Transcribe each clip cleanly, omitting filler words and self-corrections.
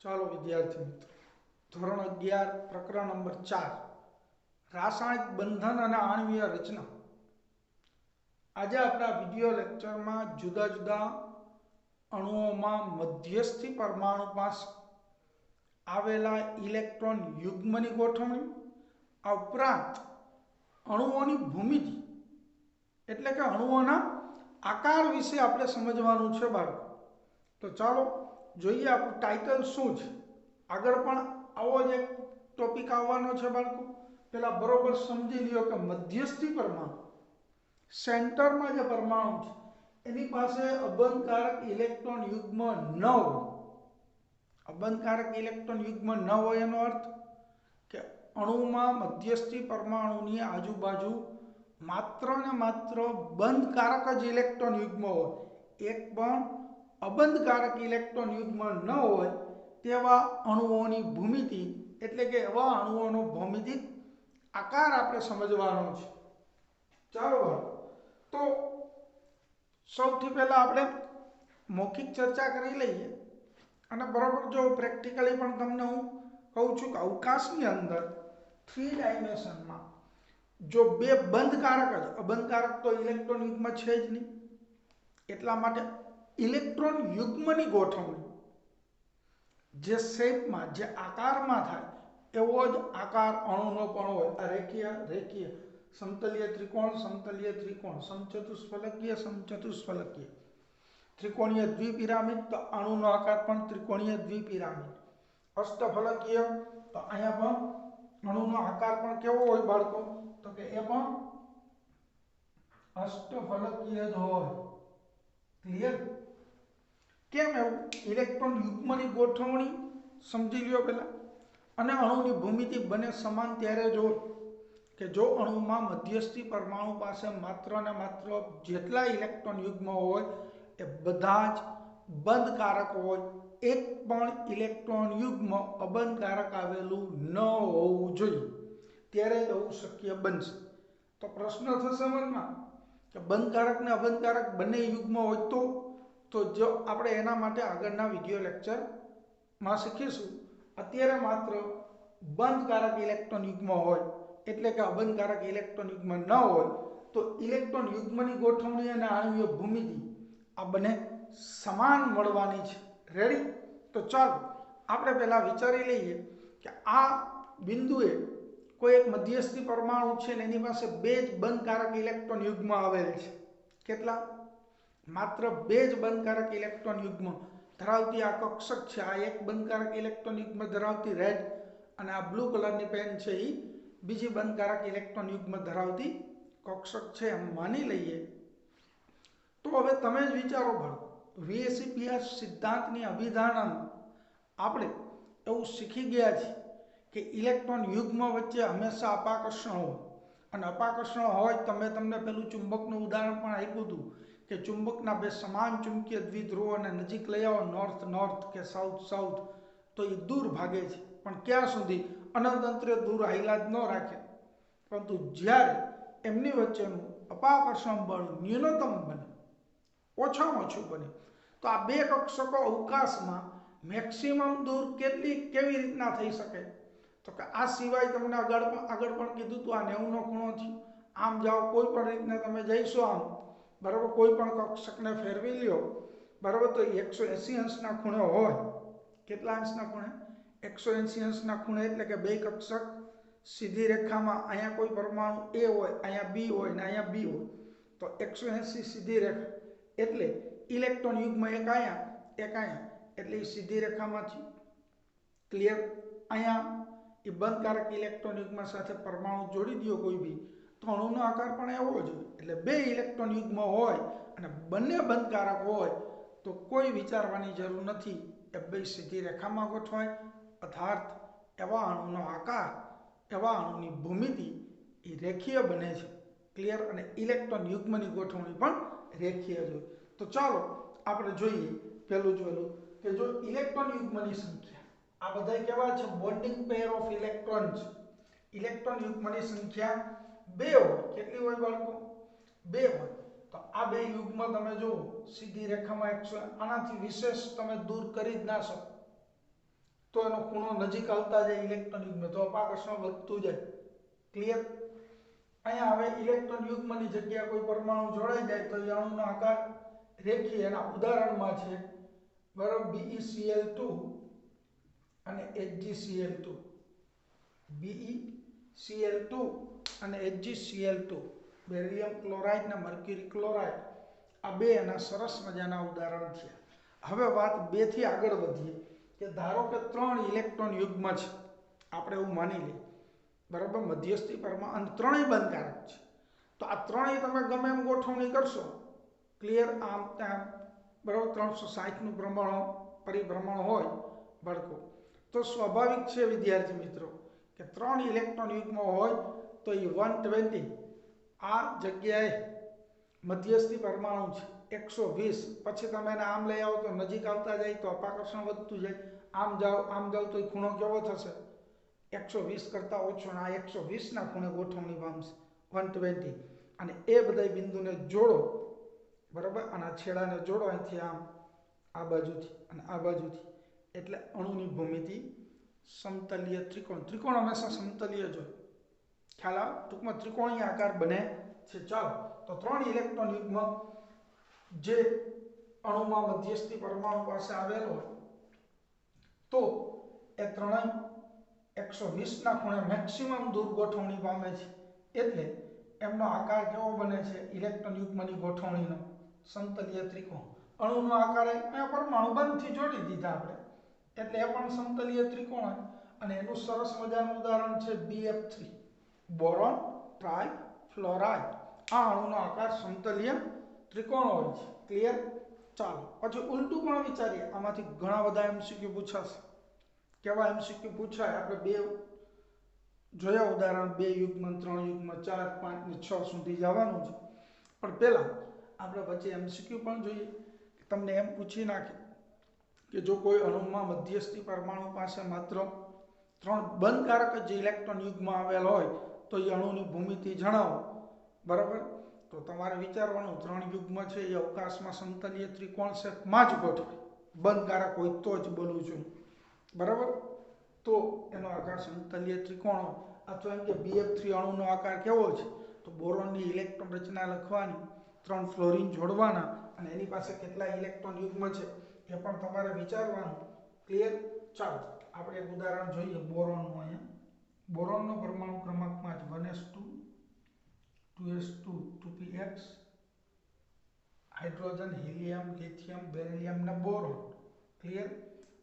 ચાલો વિદ્યાર્થી મિત્રો ધોરણ 11 પ્રકરણ નંબર 4 રાસાયણિક બંધન અને આણ્વીય રચના. આજે આપણા વિડિયો લેક્ચરમાં જુદા જુદા અણુઓમાં મધ્યસ્થી પરમાણુ પાસે આવેલા ઇલેક્ટ્રોન યુગ્મની ગોઠવણી, આ ઉપરાંત અણુઓની ભૂમિતિ એટલે કે અણુઓના આકાર વિશે આપણે સમજવાનું છે બાળકો. તો ચાલો જોઈએ આપણું ટાઇટલ શું છે. આગળ પણ આવો જ એક ટોપિક આવવાનો છે બાળકો. પેલા બરોબર સમજી લ્યો કે મધ્યસ્થી પરમાણુ, સેન્ટરમાં જે પરમાણુ છે એની પાસે અબંધકારક ઇલેક્ટ્રોન યુગ્મ ન હોય. અબંધકારક ઇલેક્ટ્રોન યુગ્મ ન હોય એનો અર્થ કે અણુમાં મધ્યસ્થી પરમાણુની આજુબાજુ માત્ર ને માત્ર બંધકારક જ ઇલેક્ટ્રોન યુગ્મ હોય. એક પણ અબંધકારક ઇલેક્ટ્રોન યુગ્મ ન હોય તેવા અણુઓની ભૂમિતિ એટલે કે એવા અણુઓનો ભૌમિતિક આકાર આપણે સમજવાનો છે. ચાલો તો સૌથી પહેલા આપણે મૌખિક ચર્ચા કરી લઈએ અને બરાબર જો પ્રેક્ટિકલી પણ તમને હું કહું છું કે અવકાશની અંદર 3 ડાયમેન્શનમાં જો બે બંધકારક જ, અબંધકારક તો ઇલેક્ટ્રોન યુગ્મ છે જ નહીં, એટલા માટે ઇલેક્ટ્રોન યુગ્મની ગોઠવણી જે શેપમાં, જે આકારમાં થાય એવો જ આકાર અણુનો પણ હોય. આ રેખીય રેખીય, સમતલીય ત્રિકોણ સમતલીય ત્રિકોણ, સમચતુષ્ફલકીય સમચતુષ્ફલકીય, ત્રિકોણીય દ્વિપિરામિડ તો અણુનો આકાર પણ ત્રિકોણીય દ્વિપિરામિડ, અષ્ટફલકીય તો અહીંયા પણ અણુનો આકાર પણ કેવો હોય બાળકો, તો કે એ પણ અષ્ટફલકીય જ હોય. ક્લિયર? કેમ એવું? ઇલેક્ટ્રોન યુગ્મની ગોઠવણી સમજી લ્યો પહેલા. અને અણુની ભૂમિતિ બંને સમાન ત્યારે જો કે જો અણુમાં મધ્યસ્થી પરમાણુ પાસે માત્ર ને માત્ર જેટલા ઇલેક્ટ્રોન યુગ્મ હોય એ બધા જ બંધકારક હોય. એક પણ ઇલેક્ટ્રોન યુગ્મ અબંધકારક આવેલું ન હોવું જોઈએ, ત્યારે જ આવું શક્ય બનશે. તો પ્રશ્ન થશે મનમાં કે બંધકારક ને અબંધકારક બંને યુગ્મ હોય તો જો આપણે એના માટે આગળના વિડિયો લેક્ચરમાં શીખીશું. અત્યારે માત્ર બંધકારક ઇલેક્ટ્રોન યુગ્મ હોય એટલે કે અબંધકારક ઇલેક્ટ્રોન યુગ્મ ન હોય તો ઇલેક્ટ્રોન યુગ્મની ગોઠવણી અને આણ્વીય ભૂમિતિ આ બંને સમાન મળવાની છે. રેડી? તો ચાલો આપણે પહેલા વિચારી લઈએ કે આ બિંદુએ કોઈ એક મધ્યસ્થી પરમાણુ છે ને એની પાસે બે જ બંધકારક ઇલેક્ટ્રોન યુગ્મ આવેલ છે. કેટલા? માત્ર બે જ બંધકારક ઇલેક્ટ્રોન યુગ્મ ધરાવતી આ કક્ષક છે. આ એક બંધકારક ઇલેક્ટ્રોન યુગ્મ ધરાવતી રેડ અને આ બ્લુ કલરની પેન છે એ બીજી બંધકારક ઇલેક્ટ્રોન યુગ્મ ધરાવતી કક્ષક છે એમ માની લઈએ. તો હવે તમે જ વિચારો બાળકો, વીએસીપીએસ સિદ્ધાંતની અભિધારણામાં આપણે એવું શીખી ગયા છીએ કે ઇલેક્ટ્રોન યુગ્મ વચ્ચે હંમેશા અપાકર્ષણ હોય. અને અપાકર્ષણ હોય, તમને પેલું ચુંબકનું ઉદાહરણ પણ આપ્યું હતું કે ચુંબકના બે સમાન ચુંબકીય દ્વિધ્રુવો અને નજીક લઈ આવો, નોર્થ નોર્થ કે સાઉથ સાઉથ, તો એ દૂર ભાગે છે. પણ ક્યાં સુધી? અનંત અંતરે દૂર હાઈલા જ ન રાખે. પરંતુ જ્યારે એમની વચ્ચેનું અપાકર્ષણ બળ ન્યૂનતમ બને, ઓછામાં ઓછું બને, તો આ બે કક્ષકો અવકાશમાં મેક્સિમમ દૂર કેવી રીતના થઈ શકે? તો કે આ સિવાય તમને આગળ પણ કીધું હતું, આ 90નો ખૂણો થયો. આમ જાઓ, કોઈ પણ રીતના તમે જઈશો આમ, બરાબર, કોઈ પણ કક્ષકને ફેરવી લ્યો, બરાબર, તો 180 અંશના ખૂણે હોય. કેટલા અંશના ખૂણે? 180 અંશના ખૂણે. એટલે કે બે કક્ષક સીધી રેખામાં, અહીંયા કોઈ પરમાણુ એ હોય, અહીંયા બી હોય ને અહીંયા બી હોય, તો 180 સીધી રેખા એટલે ઇલેક્ટ્રોન યુગ્મ એક અહીંયા એક અહીંયા, એટલે એ સીધી રેખામાંથી. ક્લિયર? અહીંયા એ બંધકારક ઇલેક્ટ્રોન યુગ્મ સાથે પરમાણુ જોડી દો કોઈ બી, તો અણુનો આકાર પણ એવો જ હોય. એટલે બે ઇલેક્ટ્રોન યુગ્મ હોય અને બંને બંધકારક હોય તો કોઈ વિચારવાની જરૂર નથી, એ બે સીધી રેખામાં ગોઠવાય. અર્થાત એવા અણુનો આકાર, એવા અણુની ભૂમિતિ એ રેખીય બને છે. ક્લિયર? અને ઇલેક્ટ્રોન યુગ્મની ગોઠવણી પણ રેખીય જ હોય. તો ચાલો આપણે જોઈએ પહેલું કે જો ઇલેક્ટ્રોન યુગ્મની સંખ્યા, આ બધા કેવા છે? Bonding pair of electrons. Electron યુગ્મની સંખ્યા બે હોય. કેટલી હોય બાળકો? બે હોય. તો આ બે યુગ્મ તમે જુઓ સીધી રેખામાં 100, આનાથી વિશેષ તમે દૂર કરી જ ના શકો. તો એનો ખૂણો નજીક આવતા જાય ઇલેક્ટ્રોન યુગ્મ તો અપાકર્ષણ વધતું જાય. ક્લિયર? અહીંયા હવે ઇલેક્ટ્રોન યુગ્મની જગ્યાએ કોઈ પરમાણુ જોડાઈ જાય તો એ અણુનો આકાર રેખીય એના ઉદાહરણમાં છે બરાબર BeCl2 અને HgCl2. BeCl2 અને HgCl2 બેરિયમ ક્લોરાઇડ અને મર્ક્યુરી ક્લોરાઇડ આ બે એના સરસ મજાના ઉદાહરણ છે. હવે વાત 2 થી આગળ વધીએ કે ધારો કે 3 ઇલેક્ટ્રોન યુગ્મ છે, આપણે એવું માની લઈએ બરાબર, મધ્યસ્થી પરમાણુ અને ત્રણેય બંધકારક છે. તો આ ત્રણેય તમે ગમે એમ ગોઠવણી કરશો, ક્લિયર, આમ તેમ બરાબર, 360 નું પરિભ્રમણ હોય બળકો, તો સ્વાભાવિક છે વિદ્યાર્થી મિત્રો કે 3 ઇલેક્ટ્રોન યુગ્મ હોય તો એ 120 આ જગ્યાએ મધ્યસ્થી પરમાણુ છે 120, પછી તમે એને આમ લઈ આવો તો નજીક આવતા જાય તો અપાકર્ષણ વધતું જાય, આમ જાઓ તો એ ખૂણો કેવો થશે 120 કરતા ઓછો, અને આ 120 ના ખૂણે ગોઠવણી પામશે 120, અને એ બધા બિંદુને જોડો બરાબર, અને આ છેડાને જોડો અહીંથી આમ આ બાજુથી અને આ બાજુથી, એટલે અણુની ભૂમિતિ સમતલીય ત્રિકોણ. ત્રિકોણ હંમેશા સમતલીય જ હોય, ખ્યાલ આવે? ટૂંકમાં ત્રિકોણીય આકાર બને છે. ચાલો, તો 3 ઇલેક્ટ્રોન યુગ્મ જે અણુમાં મધ્યસ્થી પરમાણુ પાસે આવેલો હોય તો એ ત્રણેય 120 ના ખૂણે મેક્સિમમ દૂર ગોઠવણી પામે છે, એટલે એમનો આકાર કેવો બને છે ઇલેક્ટ્રોન યુગ્મની ગોઠવણીનો સમતલીય ત્રિકોણ. અણુનો આકાર અહીંયા પરમાણુ બંધથી જોડી દીધા આપણે, એટલે એ પણ સમતલીય ત્રિકોણ હોય. અને એનું સરસ મજાનું ઉદાહરણ છે BF3 બોરોન ટ્રાઇફ્લોરાઇડ. આ અણુનો આકાર સમતલીય ત્રિકોણ હોય છે. ક્લિયર? ચાલો પછી ઉલટું પણ વિચારીએ, આમાંથી ઘણા બધા MCQ પૂછાશે. કેવા MCQ પૂછાય? આપણે બે જોયા ઉદાહરણ, 2 યુગ્મ, 3 યુગ્મ, 4, 5 ને 6 સુધી જવાનું છે. પણ પહેલા આપણે પછી MCQ પણ જોઈએ. તમને એમ પૂછી નાખે કે જો કોઈ અણુમાં મધ્યસ્થી પરમાણુ પાસે માત્ર 3 બંધકારક જ ઇલેક્ટ્રોન યુગ્મ આવેલ હોય તો એ અણુની ભૂમિતિ જણાવો. બરાબર, તો તમારે વિચારવાનું 3 યુગ્મ છે એ અવકાશમાં સમતલીય ત્રિકોણ શેપમાં જ ગોઠવાય, બંધકારક હોય તો જ બોલું છું બરાબર, તો એનો આકાર સમતલીય ત્રિકોણ હોય. અથવા એમ કે BF3 અણુનો આકાર કેવો છે, તો બોરોનની ઇલેક્ટ્રોન રચના લખવાની, 3 ફ્લોરિન જોડવાના, અને એની પાસે કેટલા ઇલેક્ટ્રોન યુગ્મ છે એ પણ તમારે વિચારવાનું. ક્લિયર? ચાલો આપણે એક ઉદાહરણ જોઈએ બોરોનનું. અહીંયા બોરોનનો પરમાણુ ક્રમાંક 5, 1s2 2s2 2px, hydrogen, helium, lithium, beryllium ને બોરોન. ક્લિયર?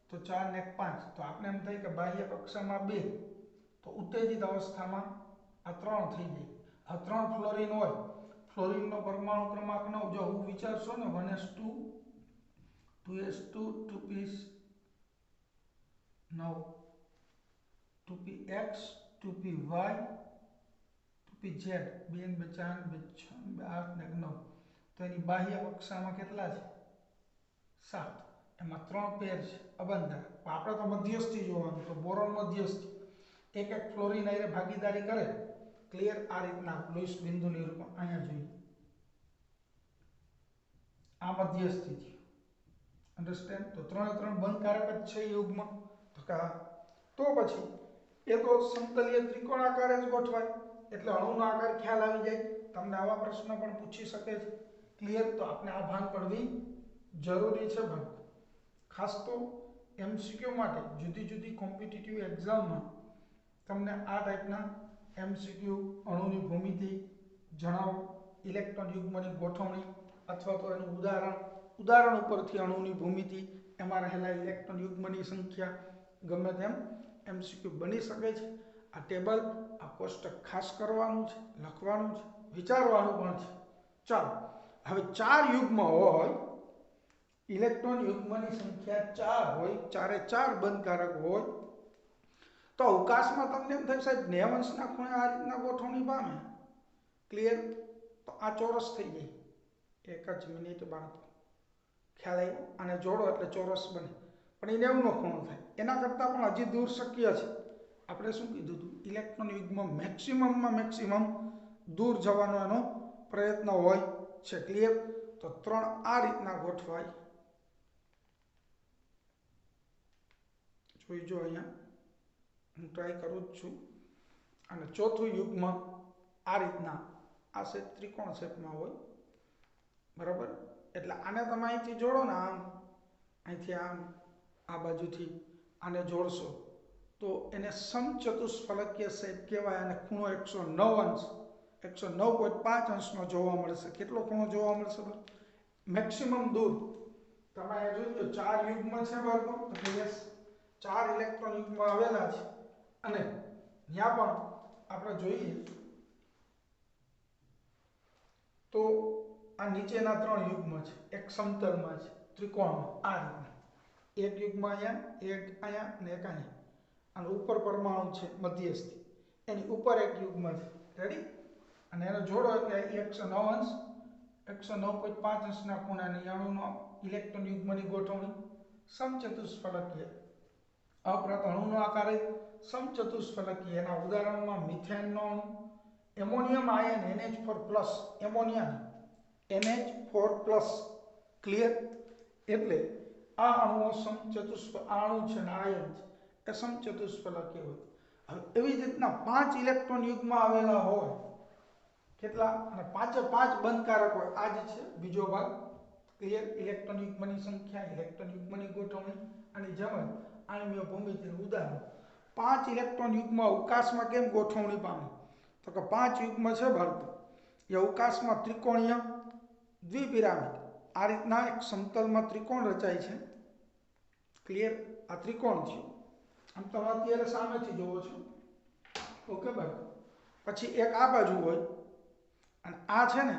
તો 4 ને 5, તો આપણે એમ થાય કે બાહ્ય કક્ષામાં 2, તો ઉત્તેજિત અવસ્થામાં આ 3 થઈ જાય. આ 3 ફ્લોરિન હોય, ફ્લોરિનનો પરમાણુ ક્રમાંક 9. જો હું વિચારશો ને 1s2 2s2 2p9 2px 2py 2pz 2 ને 2 4 ને 2 6 ને 8 ને 9, તો એની બાહ્ય કક્ષામાં કેટલા છે 7. એમાં 3 પેર છે અબંધારક. આપણે તો મધ્યસ્થી જોવાનું, તો બોરોન મધ્યસ્થી એક ફ્લોરિન આયરે ભાગીદારી કરે. ક્લિયર? આ રીતના લૂઈસ બિંદુની રૂપમાં અહીંયા જોઈએ, આ મધ્યસ્થી થયું. અન્ડરસ્ટેન્ડ? તો 3 બંધકારક જ છે યુગ્મ. તો પછી એ તો સમતલીય ત્રિકોણ આકારે જ ગોઠવાય, એટલે અણુનો આકાર ખ્યાલ આવી જાય. તમને આવા પ્રશ્ન પણ પૂછી શકે છે. ક્લિયર? તો આપણે આ ભાન પડવી જરૂરી છે ભાઈ. ખાસ તો MCQ માટે જુદી જુદી કોમ્પિટિટિવ એક્ઝામમાં તમને આ ટાઈપના MCQ, અણુની ભૂમિતિ જણાવો, ઇલેક્ટ્રોન યુગ્મની ગોઠવણી, અથવા તો એનું ઉદાહરણ ઉપરથી અણુની ભૂમિતિ, એમાં રહેલા ઇલેક્ટ્રોન યુગ્મની સંખ્યા, ગમે તેમ MCQ બની શકે છે. આ ટેબલ, આ કોષ્ટક ખાસ કરવાનું છે, લખવાનું છે, વિચારવાનું પણ છે. ચાલો, હવે 4 યુગ્મ હોય, ઇલેક્ટ્રોન યુગ્મની સંખ્યા 4 હોય, 4 એ 4 બંધકારક હોય, તો અવકાશમાં તમને એમ થાય સાહેબ 90 અંશના ખૂણે આ રીતના ગોઠવણી પામે. ક્લિયર? તો આ ચોરસ થઈ જાય. એક જ મિનિટ બાળકો, ખ્યાલ આવ્યો? આને જોડો એટલે ચોરસ બને, પણ એ 90 નો ખૂણો થાય. એના કરતાં પણ હજી દૂર શક્ય છે. આપણે શું કીધું હતું? ઇલેક્ટ્રોન યુગ્મ મેક્સિમમમાં મેક્સિમમ દૂર જવાનો એનો પ્રયત્ન હોય છે. ક્લિયર? તો 3 આ રીતના ગોઠવાય. જોઈજો અહીંયા હું ટ્રાય કરું જ છું. અને ચોથું યુગ્મ આ રીતના આ શેપ ત્રિકોણ શેપમાં હોય, બરાબર. એટલે આને તમે અહીંથી જોડો ને, આમ અહીંથી આમ આ બાજુથી આને જોડશો તો એને સમચતુષ્ફલકીય શેપ કહેવાય. અને ખૂણો 109 અંશ 109.5 અંશનો જોવા મળશે. કેટલો ખૂણો જોવા મળશે? મેક્સિમમ દૂર તમે જોઈ લો 4 યુગ્મ છે બાળકો, તો યસ 4 ઇલેક્ટ્રોન યુગ્મ આવેલા છે. અને ત્યાં પણ આપણે જોઈએ તો આ નીચેના 3 યુગ્મ છે, એક સમતલમાં છે, ત્રિકોણમાં આ રીતના. એક યુગ્મ અહીંયા, એક અહીંયા અને એક અહીંયા. અને ઉપર પરમાણુ છે મધ્યસ્થી, એની ઉપર એક યુગ્મ છે. રેડી? અને એને જોડો એટલે 109 અંશ 109.5 અંશના ખૂણાની અણુનો ઇલેક્ટ્રોન યુગ્મની ગોઠવણી સમચતુષ્ફલકીય. અપ્રત અણુનો આકાર સમચતુષ્ફલકીય. એના ઉદાહરણમાં મિથેનનો અણુ, ammonium ion NH4+, ammonia NH4+. Clear? એટલે આ અણુઓ અણુ છે ને આયન છે એ સમચતુષ્ફલકીય હોય. હવે એવી જ રીતના 5 ઇલેક્ટ્રોન યુગ્મ આવેલા હોય. કેટલા? અને 5 બંધકારક હોય. આ જ છે બીજો ભાગ. ક્લિયર? ઇલેક્ટ્રોન યુગ્મની સંખ્યા, ઇલેક્ટ્રોન યુગ્મની ગોઠવણી અને જેમ આણ્વીય ભૂમિતિનું ઉદાહરણ. 5 ઇલેક્ટ્રોન યુગ્મ અવકાશમાં કેમ ગોઠવણી પામે? તો કે 5 યુગ્મ છે બાળકો એ અવકાશમાં ત્રિકોણીય દ્વિપિરામિડ આ રીતના એક સમતલમાં ત્રિકોણ રચાય છે. ક્લિયર? આ ત્રિકોણ છે. આમ તમે અત્યારે સામેથી જોવો છો. ઓકે બાળકો. પછી એક આ બાજુ હોય અને આ છે ને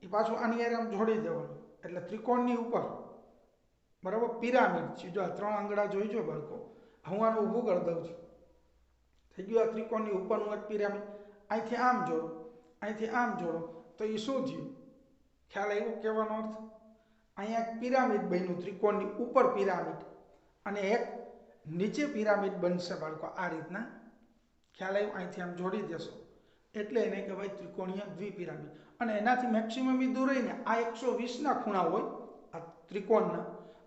એ પાછું આની હારે આમ જોડી દેવાનું, એટલે ત્રિકોણની ઉપર, બરાબર, પિરામિડ છે. જો આ 3 આંગળા જોઈજો બાળકો. હું આને ઊભું કરી દઉં છું. થઈ ગયું? આ ત્રિકોણની ઉપરનું એક પિરામિડ. અહીંથી આમ જોડો, અહીંથી આમ જોડો તો એ શું થયું? ખ્યાલ આવ્યો કહેવાનો અર્થ? અહીંયા એક પિરામિડ બન્યું, ત્રિકોણની ઉપર પિરામિડ, અને એક નીચે પિરામિડ બનશે બાળકો આ રીતના. ખ્યાલ આવ્યો? અહીંથી આમ જોડી દેશો એટલે એને કહેવાય ત્રિકોણીય દ્વિપિરામિડ. અને એનાથી મેક્સિમમ દૂર રહીને આ 120ના ખૂણા હોય આ ત્રિકોણના.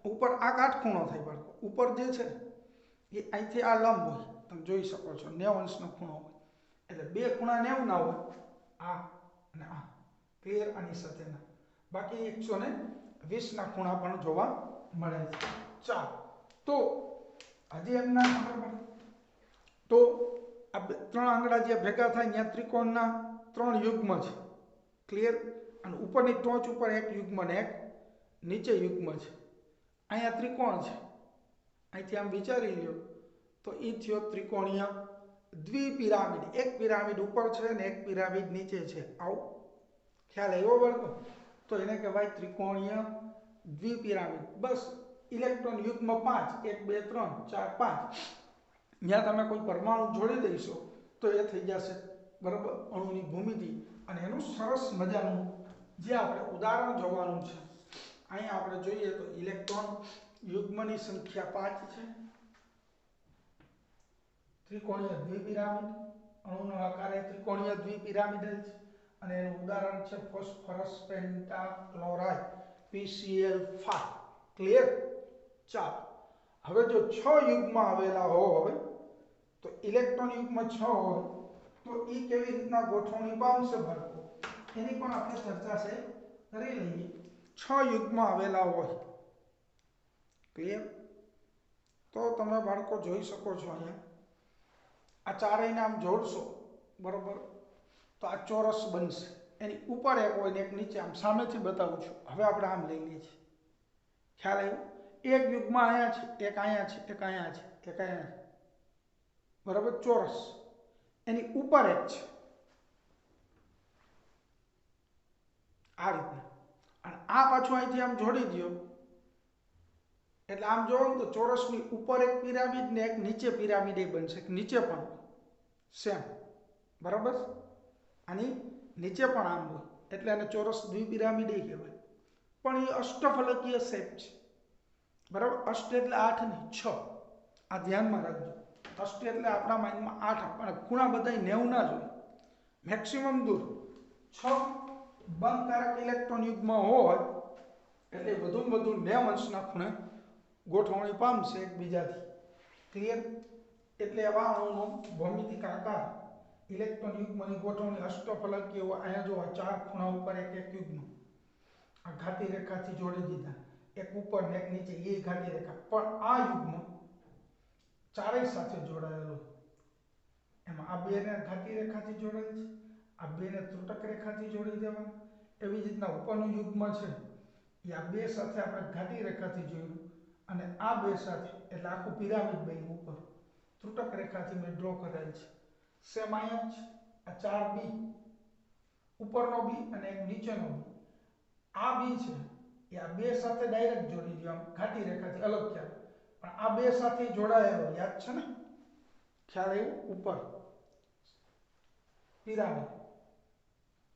ઉપર આ કાટખૂણો થાય બાળકો. ઉપર જે છે એ અહીંથી આ લંબ હોય, તમે જોઈ શકો છો, 90 અંશનો ખૂણો હોય. એટલે બે ખૂણા 90 ના હોય, આ અને આ. ક્લિયર? આની સાથેના. બાકી 120ના ખૂણા પણ જોવા મળે છે. ચાલો, તો હજી એમના તો આ 3 આંગળા જે ભેગા થાય ત્યાં ત્રિકોણના 3 યુગ્મ છે. ક્લિયર? અને ઉપરની ટોચ ઉપર એક યુગ્મ ને એક નીચે યુગ્મ છે. અહીંયા ત્રિકોણ છે, અહીંથી આમ વિચારી લ્યો તો એ થયો ત્રિકોણીય દ્વિપિરામિડ. એક પિરામિડ ઉપર છે અને એક પિરામિડ નીચે છે. આવું ખ્યાલ આવ્યો બાળકો? તો એને કહેવાય ત્રિકોણીય દ્વિપિરામિડ. બસ ઇલેક્ટ્રોન યુગ્મ 5, 1 2 3 4 5. જ્યાં તમે કોઈ પરમાણુ જોડી દઈશો તો એ થઈ જશે, બરાબર, અણુની ભૂમિતિ. અને એનું સરસ મજાનું જે આપણે ઉદાહરણ જોવાનું છે. અહીંયા આપણે જોઈએ તો ઇલેક્ટ્રોન યુગ્મની સંખ્યા 5 છે. ત્રિકોણીય દ્વિપિરામિડ, અણુનો આકાર એ ત્રિકોણીય દ્વિપિરામિડલ છે. અને એનું ઉદાહરણ છે ફોસ્ફરસ પેન્ટાક્લોરાઇડ PCl5. ક્લિયર? ચાલો, હવે જો 6 યુગ્મ આવેલા હોય તો ઇલેક્ટ્રોન યુગ્મ 6 હોય તો એ કેવી રીતના ગોઠવણી પામશે બાળકો, એની પણ આપણે ચર્ચા છે કરી લઈએ. 6 યુગ્મ આવેલા હોય. ક્લિયર? તો તમે બાળકો જોઈ શકો છો અહીંયા આ ચારેયને આમ જોડશો, બરોબર, તો આ ચોરસ બનશે. એની ઉપર એક હોય ને એક નીચે. આમ સામેથી બતાવું છું. હવે આપણે આમ લઈ લઈએ છીએ. ખ્યાલ આવ્યો? એક યુગ્મ અહીંયા છે, એક અહીંયા છે, એક અહીંયા છે, એક અહીંયા છે, બરાબર, ચોરસ. એની ઉપર એક છે આ રીતના. અને આ પાછું અહીંથી આમ જોડી દો એટલે આમ જોવો તો ચોરસની ઉપર એક પિરામિડ ને એક નીચે પિરામિડ એ બનશે. નીચે પણ સેમ, બરાબર, આની નીચે પણ આમ હોય એટલે આને ચોરસ દ્વિપિરામિડ એ કહેવાય. પણ એ અષ્ટફલકીય શેપ છે, બરાબર. અષ્ટ એટલે 8 નહીં 6. આ ધ્યાનમાં રાખજો. અષ્ટ એટલે આપણા માઇન્ડમાં 8, પણ ખૂણા બધા 90 ના જ હોય. મેક્સિમમ દૂર 6 બંધકારક ઇલેક્ટ્રોન યુગ્મ હોય એટલે વધુમાં વધુ 90 અંશના ખૂણે ગોઠવણી પામશે એકબીજાથી. ક્લિયર? એટલે આવા અણુનો ભૌમિતિક આકાર, ઇલેક્ટ્રોન યુગ્મની ગોઠવણી અષ્ટફલકીય હોય. અહીંયા જો 4 ખૂણા ઉપર એક એક યુગ્મ આ ઘાટી રેખાથી જોડી દીધા, એક ઉપર ને એક નીચે, એ ઘાટી રેખા. પણ આ યુગ્મ ચારેય સાથે જોડાયેલો, એમાં આ બેને ઘાટી રેખાથી જોડેલ છે, આ બેને ત્રુટક રેખાથી જોડી દેવાના. એવી જ રીતના ઉપરનું યુગ્મ છે એ આ બે સાથે આપણે ઘાટી રેખાથી જોડ્યું, અને આ બે સાથે એટલે આખું પિરામિડ બન્યું ઉપર ત્રુટક રેખાથી મેં ડ્રો કરેલ છે. સેમ અહીંયા જ આ 4 બી, ઉપરનો બી અને એક નીચેનો બી, આ બી છે એ આ બે સાથે ડાયરેક્ટ જોડી દો, આમ ઘાટી રેખાથી અલગ ખ્યાલ, પણ આ બે સાથે જોડાયેલો, યાદ છે ને? ખ્યાલ આવ્યો? ઉપર પિરામિડ,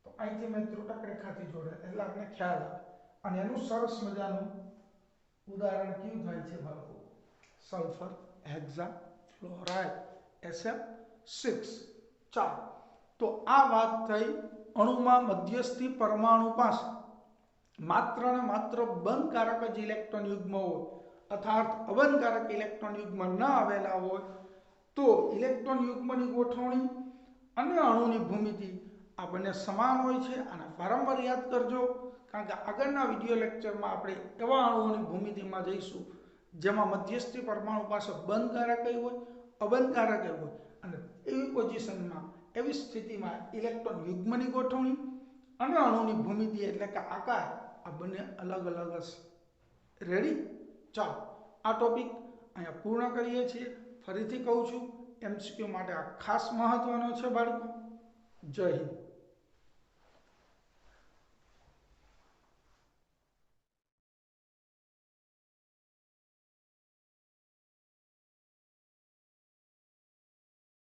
તો અહીંથી મેં ત્રુટક રેખાથી જોડે એટલે આપણે ખ્યાલ આવે. અને એનું સરસ મજાનું ઉદાહરણ કયું થાય છે બાળકો? Sulphur hexafluoride SF6. ચાલો, તો આ વાત થઈ અણુમાં મધ્યસ્થી પરમાણુ પાસે માત્ર ને માત્ર બંધકારક જ ઇલેક્ટ્રોન યુગ્મ હોય, અર્થાત અબંધકારક ઇલેક્ટ્રોન યુગ્મ ન આવેલા હોય તો ઇલેક્ટ્રોન યુગ્મની ગોઠવણી અને અણુની ભૂમિતિ આ બંને સમાન હોય છે. અને વારંવાર યાદ કરજો, કારણ કે આગળના વિડીયો લેક્ચરમાં આપણે એવા અણુઓની ભૂમિતિમાં જઈશું જેમાં મધ્યસ્થી પરમાણુ પાસે બંધકારક હોય, અબંધકારક હોય, અને એવી પોઝિશનમાં, એવી સ્થિતિમાં ઇલેક્ટ્રોન યુગ્મની ગોઠવણી અને અણુની ભૂમિતિ એટલે કે આકાર આ બંને અલગ અલગ હશે. રેડી? ચાલો, આ ટોપિક અહીંયા પૂર્ણ કરીએ છીએ. ફરીથી કહું છું, MCQ માટે આ ખાસ મહત્વનો છે બાળકો. જય હિન્દ.